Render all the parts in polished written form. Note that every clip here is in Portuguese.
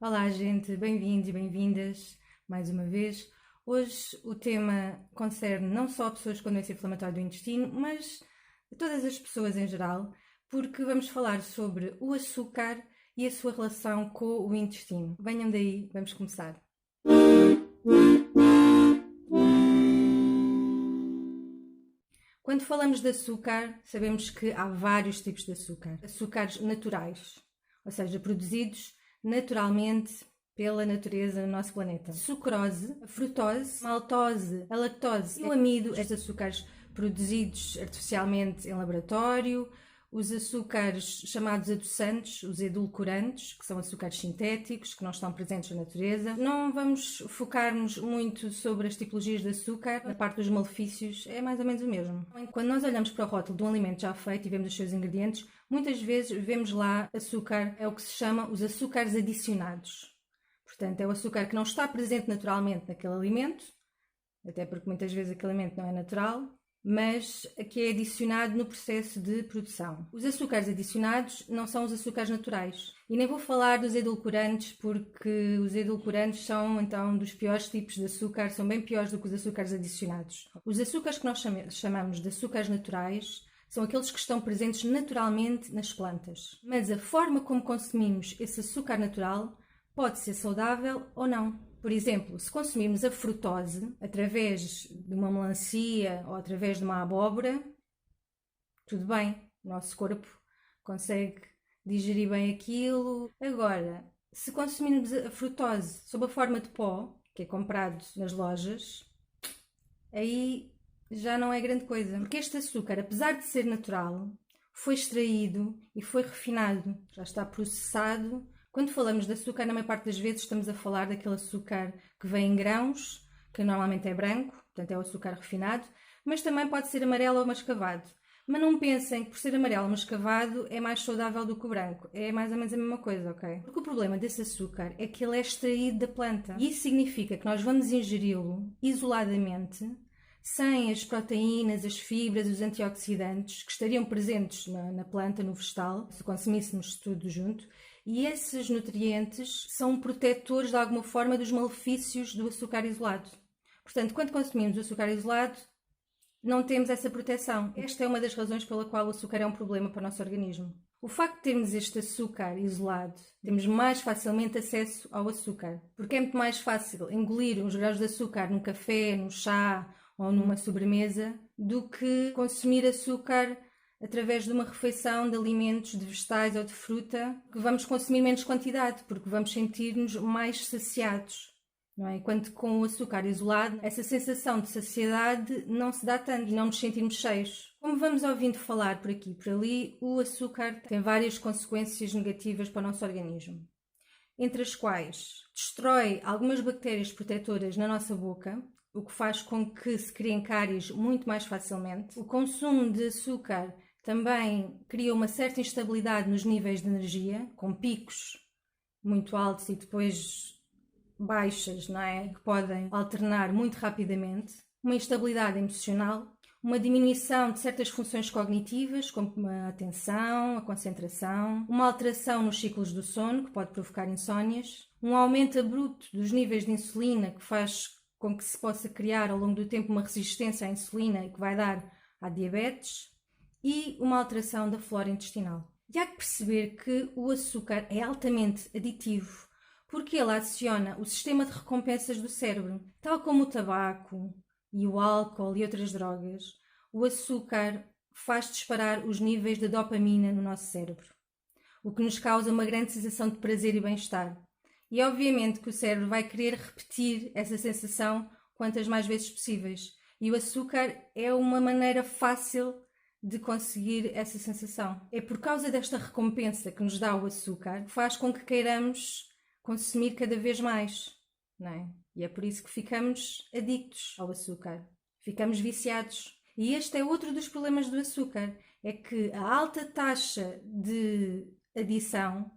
Olá, gente, bem-vindos e bem-vindas mais uma vez. Hoje o tema concerne não só pessoas com doença inflamatória do intestino, mas a todas as pessoas em geral, porque vamos falar sobre o açúcar e a sua relação com o intestino. Venham daí, vamos começar. Quando falamos de açúcar, sabemos que há vários tipos de açúcar. Açúcares naturais, ou seja, produzidos naturalmente pela natureza no nosso planeta. Sucrose, a frutose, a maltose, a lactose e o amido, estes açúcares produzidos artificialmente em laboratório, os açúcares chamados adoçantes, os edulcorantes, que são açúcares sintéticos, que não estão presentes na natureza. Não vamos focar-nos muito sobre as tipologias de açúcar, a parte dos malefícios é mais ou menos o mesmo. Quando nós olhamos para o rótulo de um alimento já feito e vemos os seus ingredientes, muitas vezes vemos lá açúcar, é o que se chama os açúcares adicionados. Portanto, é o açúcar que não está presente naturalmente naquele alimento, até porque muitas vezes aquele alimento não é natural, mas que é adicionado no processo de produção. Os açúcares adicionados não são os açúcares naturais. E nem vou falar dos edulcorantes, porque os edulcorantes são, então, dos piores tipos de açúcar, são bem piores do que os açúcares adicionados. Os açúcares que nós chamamos de açúcares naturais são aqueles que estão presentes naturalmente nas plantas. Mas a forma como consumimos esse açúcar natural pode ser saudável ou não. Por exemplo, se consumirmos a frutose através de uma melancia ou através de uma abóbora, tudo bem, o nosso corpo consegue digerir bem aquilo. Agora, se consumirmos a frutose sob a forma de pó, que é comprado nas lojas, aí já não é grande coisa. Porque este açúcar, apesar de ser natural, foi extraído e foi refinado, já está processado. Quando falamos de açúcar, na maior parte das vezes estamos a falar daquele açúcar que vem em grãos, que normalmente é branco, portanto é o açúcar refinado, mas também pode ser amarelo ou mascavado. Mas não pensem que por ser amarelo ou mascavado é mais saudável do que o branco. É mais ou menos a mesma coisa, ok? Porque o problema desse açúcar é que ele é extraído da planta. E isso significa que nós vamos ingeri-lo isoladamente, sem as proteínas, as fibras, os antioxidantes que estariam presentes na planta, no vegetal, se consumíssemos tudo junto. E esses nutrientes são protetores de alguma forma dos malefícios do açúcar isolado. Portanto, quando consumimos o açúcar isolado, não temos essa proteção. Esta é uma das razões pela qual o açúcar é um problema para o nosso organismo. O facto de termos este açúcar isolado, temos mais facilmente acesso ao açúcar, porque é muito mais fácil engolir uns graus de açúcar num café, num chá ou numa sobremesa, do que consumir açúcar através de uma refeição de alimentos, de vegetais ou de fruta, que vamos consumir menos quantidade, porque vamos sentir-nos mais saciados, não é? Enquanto com o açúcar isolado, essa sensação de saciedade não se dá tanto e não nos sentimos cheios. Como vamos ouvindo falar por aqui e por ali, o açúcar tem várias consequências negativas para o nosso organismo, entre as quais destrói algumas bactérias protetoras na nossa boca, o que faz com que se criem cáries muito mais facilmente. O consumo de açúcar também cria uma certa instabilidade nos níveis de energia, com picos muito altos e depois baixas, não é? Que podem alternar muito rapidamente. Uma instabilidade emocional, uma diminuição de certas funções cognitivas, como a atenção, a concentração, uma alteração nos ciclos do sono, que pode provocar insónias, um aumento abrupto dos níveis de insulina, que faz com que se possa criar ao longo do tempo uma resistência à insulina e que vai dar à diabetes, e uma alteração da flora intestinal. E há que perceber que o açúcar é altamente aditivo, porque ele adiciona o sistema de recompensas do cérebro. Tal como o tabaco e o álcool e outras drogas, o açúcar faz disparar os níveis de dopamina no nosso cérebro, o que nos causa uma grande sensação de prazer e bem-estar. E obviamente que o cérebro vai querer repetir essa sensação quantas mais vezes possíveis. E o açúcar é uma maneira fácil de conseguir essa sensação. É por causa desta recompensa que nos dá o açúcar que faz com que queiramos consumir cada vez mais, não é? E é por isso que ficamos adictos ao açúcar, ficamos viciados. E este é outro dos problemas do açúcar, é que a alta taxa de adição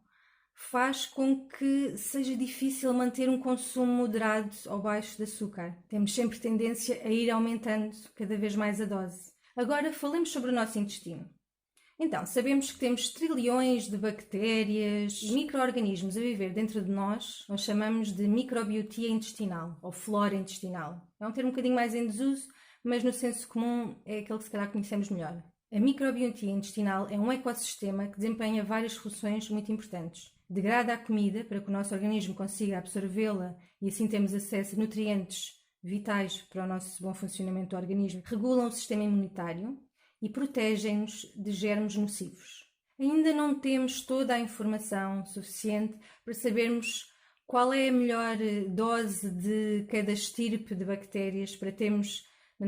faz com que seja difícil manter um consumo moderado ou baixo de açúcar. Temos sempre tendência a ir aumentando cada vez mais a dose. Agora falemos sobre o nosso intestino. Então, sabemos que temos trilhões de bactérias e micro-organismos a viver dentro de nós chamamos de microbiotia intestinal ou flora intestinal. É um termo um bocadinho mais em desuso, mas no senso comum é aquele que se calhar conhecemos melhor. A microbiotia intestinal é um ecossistema que desempenha várias funções muito importantes. Degrada a comida para que o nosso organismo consiga absorvê-la e assim temos acesso a nutrientes vitais para o nosso bom funcionamento do organismo. Regulam o sistema imunitário e protegem-nos de germes nocivos. Ainda não temos toda a informação suficiente para sabermos qual é a melhor dose de cada estirpe de bactérias para termos no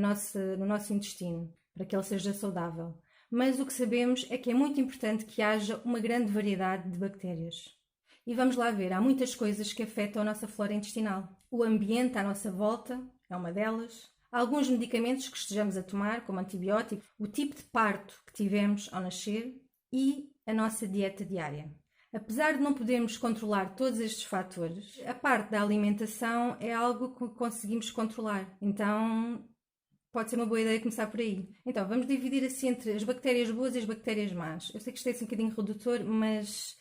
nosso intestino, para que ele seja saudável. Mas o que sabemos é que é muito importante que haja uma grande variedade de bactérias. E vamos lá ver, há muitas coisas que afetam a nossa flora intestinal. O ambiente à nossa volta é uma delas. Alguns medicamentos que estejamos a tomar, como antibióticos, o tipo de parto que tivemos ao nascer e a nossa dieta diária. Apesar de não podermos controlar todos estes fatores, a parte da alimentação é algo que conseguimos controlar. Então, pode ser uma boa ideia começar por aí. Então, vamos dividir assim entre as bactérias boas e as bactérias más. Eu sei que isto é assim um bocadinho redutor, mas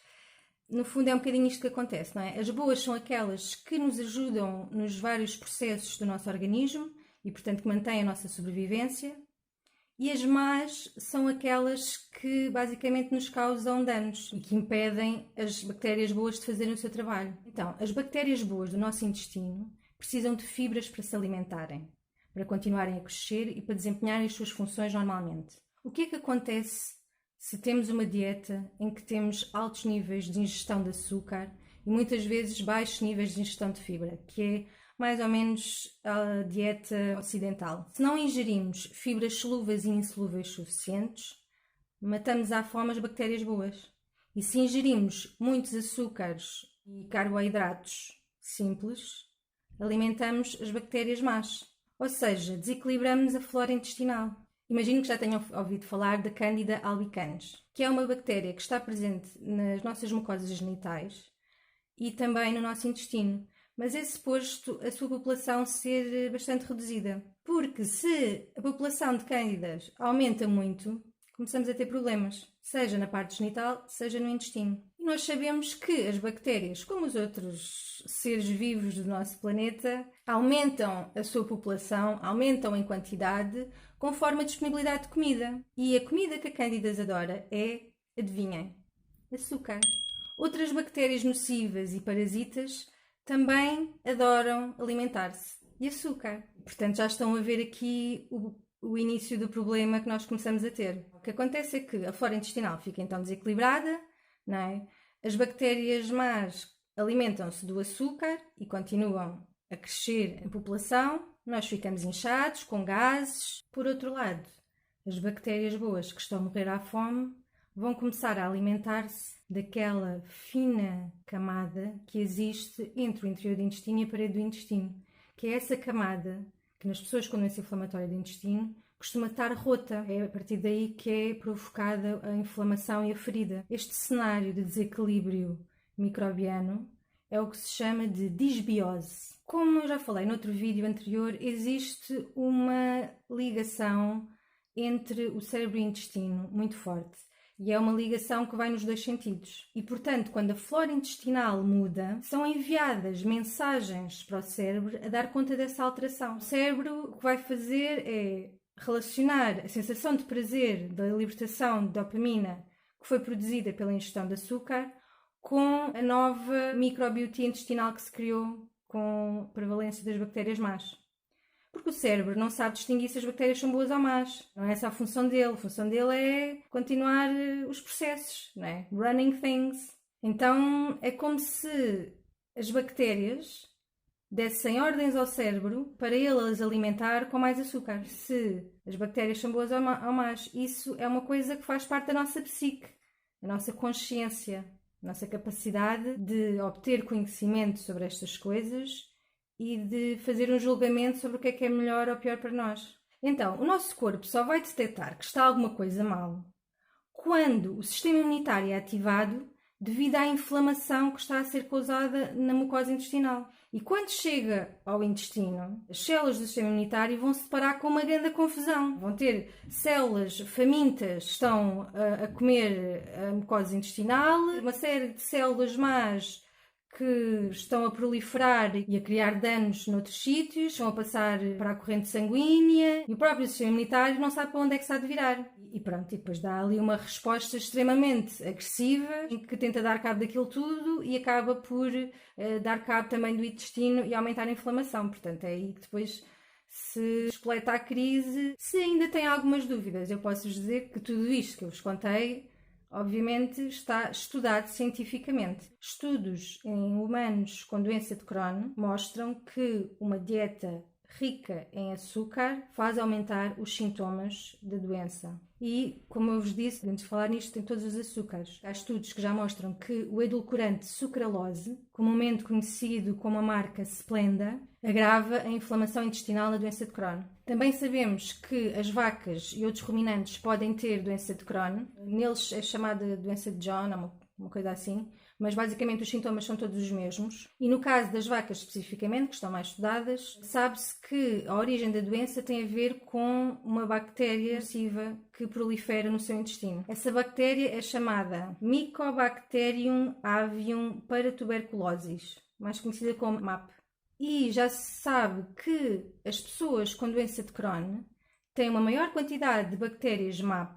no fundo é um bocadinho isto que acontece, não é? As boas são aquelas que nos ajudam nos vários processos do nosso organismo e, portanto, que mantêm a nossa sobrevivência. E as más são aquelas que basicamente nos causam danos e que impedem as bactérias boas de fazerem o seu trabalho. Então, as bactérias boas do nosso intestino precisam de fibras para se alimentarem, para continuarem a crescer e para desempenharem as suas funções normalmente. O que é que acontece se temos uma dieta em que temos altos níveis de ingestão de açúcar e muitas vezes baixos níveis de ingestão de fibra, que é mais ou menos a dieta ocidental? Se não ingerimos fibras solúveis e insolúveis suficientes, matamos à fome as bactérias boas. E se ingerimos muitos açúcares e carboidratos simples, alimentamos as bactérias más. Ou seja, desequilibramos a flora intestinal. Imagino que já tenham ouvido falar da Candida albicans, que é uma bactéria que está presente nas nossas mucosas genitais e também no nosso intestino. Mas é suposto a sua população ser bastante reduzida. Porque se a população de cândidas aumenta muito, começamos a ter problemas, seja na parte genital, seja no intestino. E nós sabemos que as bactérias, como os outros seres vivos do nosso planeta, aumentam a sua população, aumentam em quantidade, conforme a disponibilidade de comida. E a comida que a cândidas adora é, adivinhem, açúcar. Outras bactérias nocivas e parasitas também adoram alimentar-se de açúcar. Portanto, já estão a ver aqui o início do problema que nós começamos a ter. O que acontece é que a flora intestinal fica então desequilibrada, não é? As bactérias más alimentam-se do açúcar e continuam a crescer em população. Nós ficamos inchados, com gases. Por outro lado, as bactérias boas que estão a morrer à fome vão começar a alimentar-se daquela fina camada que existe entre o interior do intestino e a parede do intestino, que é essa camada que nas pessoas com doença inflamatória do intestino costuma estar rota. É a partir daí que é provocada a inflamação e a ferida. Este cenário de desequilíbrio microbiano é o que se chama de disbiose. Como eu já falei noutro vídeo anterior, existe uma ligação entre o cérebro e o intestino muito forte. E é uma ligação que vai nos dois sentidos. E, portanto, quando a flora intestinal muda, são enviadas mensagens para o cérebro a dar conta dessa alteração. O cérebro o que vai fazer é relacionar a sensação de prazer da libertação de dopamina que foi produzida pela ingestão de açúcar com a nova microbiotia intestinal que se criou com a prevalência das bactérias más. Porque o cérebro não sabe distinguir se as bactérias são boas ou más. Não é essa a função dele. A função dele é continuar os processos, não é? Running things. Então é como se as bactérias dessem ordens ao cérebro para ele as alimentar com mais açúcar. Se as bactérias são boas ou más, isso é uma coisa que faz parte da nossa psique, da nossa consciência, da nossa capacidade de obter conhecimento sobre estas coisas e de fazer um julgamento sobre o que é melhor ou pior para nós. Então, o nosso corpo só vai detectar que está alguma coisa mal quando o sistema imunitário é ativado devido à inflamação que está a ser causada na mucosa intestinal. E quando chega ao intestino, as células do sistema imunitário vão se deparar com uma grande confusão. Vão ter células famintas que estão a comer a mucosa intestinal, uma série de células más que estão a proliferar e a criar danos noutros sítios, estão a passar para a corrente sanguínea e o próprio sistema imunitário não sabe para onde é que se há de virar. E pronto, e depois dá ali uma resposta extremamente agressiva em que tenta dar cabo daquilo tudo e acaba por dar cabo também do intestino e aumentar a inflamação. Portanto, é aí que depois se espleta a crise. Se ainda tem algumas dúvidas, eu posso-vos dizer que tudo isto que eu vos contei obviamente está estudado cientificamente. Estudos em humanos com doença de Crohn mostram que uma dieta rica em açúcar faz aumentar os sintomas da doença. E, como eu vos disse, antes de falar nisto, tem todos os açúcares. Há estudos que já mostram que o edulcorante sucralose, comumente conhecido como a marca Splenda, agrava a inflamação intestinal na doença de Crohn. Também sabemos que as vacas e outros ruminantes podem ter doença de Crohn. Neles é chamada doença de John, uma coisa assim, mas basicamente os sintomas são todos os mesmos. E no caso das vacas especificamente, que estão mais estudadas, sabe-se que a origem da doença tem a ver com uma bactéria nociva que prolifera no seu intestino. Essa bactéria é chamada Mycobacterium avium paratuberculosis, mais conhecida como MAP. E já se sabe que as pessoas com doença de Crohn têm uma maior quantidade de bactérias MAP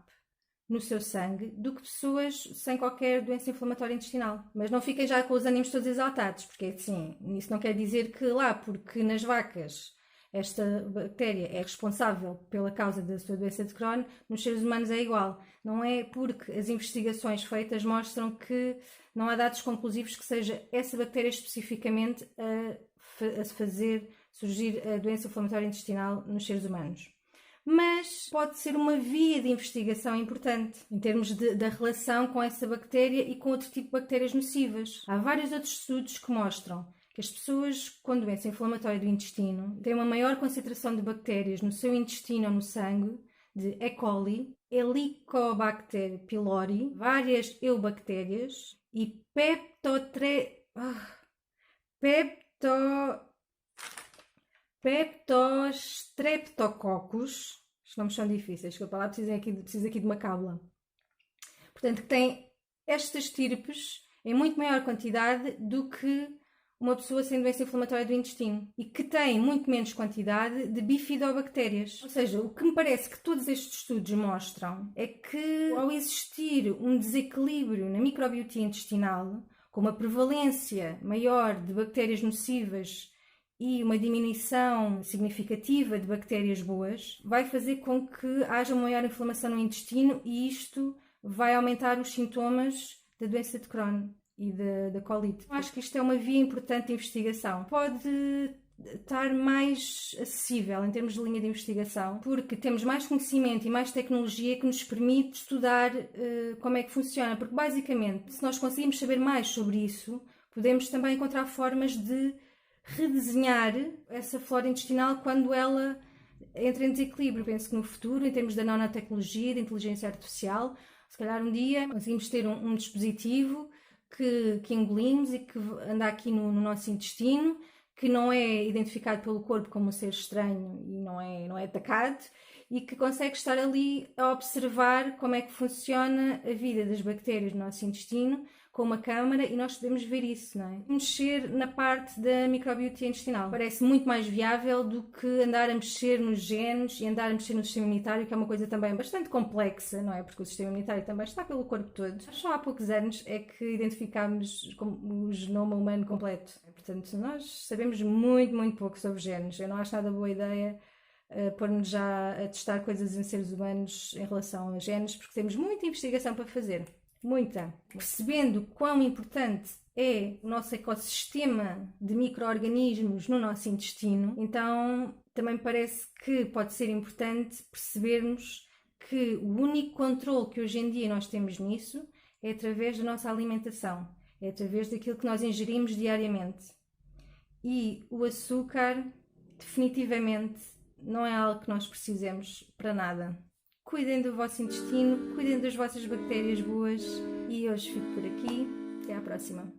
no seu sangue do que pessoas sem qualquer doença inflamatória intestinal. Mas não fiquem já com os ânimos todos exaltados, porque assim, isso não quer dizer que lá, porque nas vacas esta bactéria é responsável pela causa da sua doença de Crohn, nos seres humanos é igual. Não é porque as investigações feitas mostram que não há dados conclusivos que seja essa bactéria especificamente a fazer surgir a doença inflamatória intestinal nos seres humanos. Mas pode ser uma via de investigação importante em termos da relação com essa bactéria e com outro tipo de bactérias nocivas. Há vários outros estudos que mostram que as pessoas com doença inflamatória do intestino têm uma maior concentração de bactérias no seu intestino ou no sangue, de E. coli, Helicobacter pylori, várias eubactérias e Peptostreptococcus. Os nomes são difíceis, que a palavra precisa aqui de uma cábula. Portanto, que tem estas estirpes em muito maior quantidade do que uma pessoa sem doença inflamatória do intestino e que tem muito menos quantidade de bifidobactérias. Ou seja, o que me parece que todos estes estudos mostram é que ao existir um desequilíbrio na microbiota intestinal, com uma prevalência maior de bactérias nocivas e uma diminuição significativa de bactérias boas, vai fazer com que haja uma maior inflamação no intestino e isto vai aumentar os sintomas da doença de Crohn e da colite. Acho que isto é uma via importante de investigação. Pode estar mais acessível em termos de linha de investigação, porque temos mais conhecimento e mais tecnologia que nos permite estudar como é que funciona, porque basicamente, se nós conseguimos saber mais sobre isso, podemos também encontrar formas de redesenhar essa flora intestinal quando ela entra em desequilíbrio. Penso que no futuro, em termos da nanotecnologia, da inteligência artificial, se calhar um dia conseguimos ter um dispositivo que engolimos e que anda aqui no nosso intestino, que não é identificado pelo corpo como um ser estranho e não é atacado, e que consegue estar ali a observar como é que funciona a vida das bactérias no nosso intestino com uma câmara e nós podemos ver isso, não é? Mexer na parte da microbiota intestinal parece muito mais viável do que andar a mexer nos genes e andar a mexer no sistema imunitário, que é uma coisa também bastante complexa, não é? Porque o sistema imunitário também está pelo corpo todo. Só há poucos anos é que identificámos o genoma humano completo. Portanto, nós sabemos muito, muito pouco sobre genes. Eu não acho nada boa ideia pôr-nos já a testar coisas em seres humanos em relação a genes, porque temos muita investigação para fazer. Muita. Percebendo quão importante é o nosso ecossistema de micro-organismos no nosso intestino, então também parece que pode ser importante percebermos que o único controle que hoje em dia nós temos nisso é através da nossa alimentação, é através daquilo que nós ingerimos diariamente. E o açúcar, definitivamente, não é algo que nós precisemos para nada. Cuidem do vosso intestino, cuidem das vossas bactérias boas e hoje fico por aqui. Até à próxima.